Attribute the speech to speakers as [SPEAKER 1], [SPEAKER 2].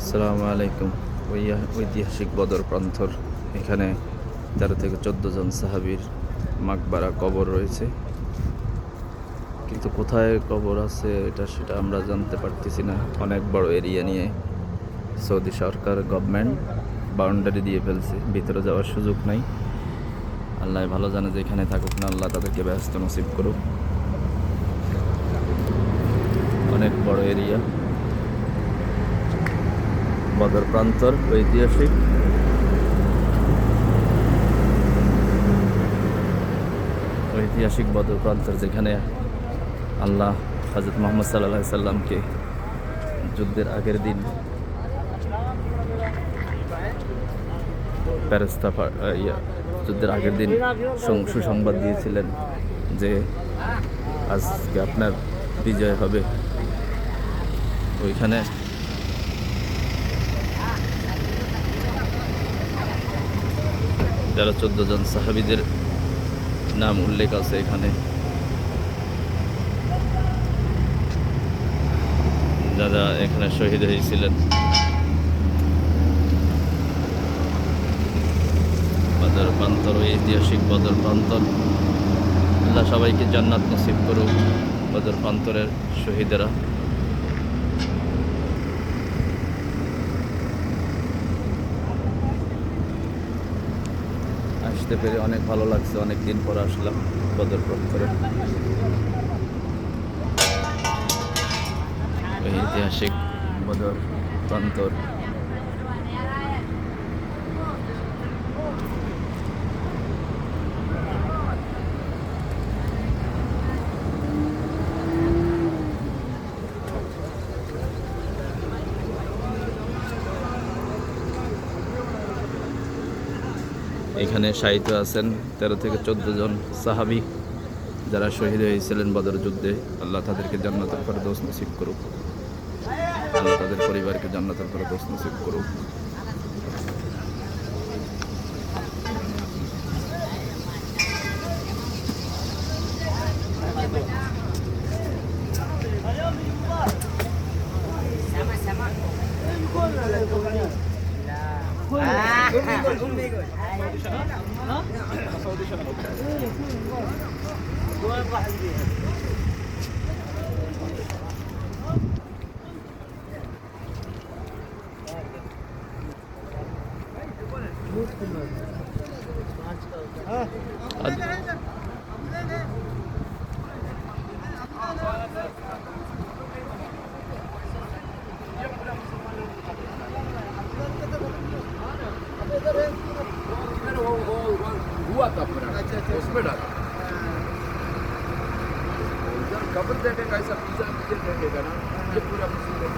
[SPEAKER 1] আসসালামু আলাইকুম। ঐতিহাসিক বদর প্রান্তর, এখানে 13 থেকে 14 জন সাহাবীর মাকবারা কবর রয়েছে, কিন্তু কোথায় কবর আছে সেটা আমরা জানতে পারতেছি না। অনেক বড় এরিয়া নিয়ে সৌদি সরকার গভর্নমেন্ট বাউন্ডারি দিয়ে ফেলছে, ভিতরে যাওয়ার সুযোগ নাই। আল্লাহ ভালো জানে, যে এখানে থাকুক না, আল্লাহ তাদেরকে ব্যস্ত নসিব করুক। অনেক বড় এরিয়া বদর প্রান্তর, ঐতিহাসিক বদর প্রান্তর, যেখানে আল্লাহ হযরত মুহাম্মদ সাল্লাল্লাহু আলাইহি সাল্লামকে যুদ্ধের আগের দিন যুদ্ধের আগের দিন সুসংবাদ দিয়েছিলেন যে আজকে আপনার বিজয় হবে। ওইখানে যারা 14 জন সাহাবীদের নাম উল্লেখ আছে এখানে, যারা এখানে শহীদ হয়েছিলেন। বদর প্রান্তর, ঐতিহাসিক বদর প্রান্তর, আল্লাহ সবাইকে জান্নাত নসিব করুক। বদর প্রান্তরের শহীদেরা আসতে পেরে অনেক ভালো লাগছে। অনেক দিন পর আসলাম বদর প্রান্তরে। ঐতিহাসিক বদর প্রান্তর, এখানে শায়িত আছেন 13 থেকে 14 জন সাহাবী যারা শহীদ হয়েছিলেন বদর যুদ্ধে। আল্লাহ তাদেরকে জান্নাতুল ফেরদৌস নসিব করুক। আল্লাহ তাদের পরিবারকে জান্নাতুল ফেরদৌস নসিব করুক।
[SPEAKER 2] हुआ था पूरा, उसमें डाला उधर कब्र देखेगा, ऐसा पूजा देखेगा ना, ये पूरा मुस्लिम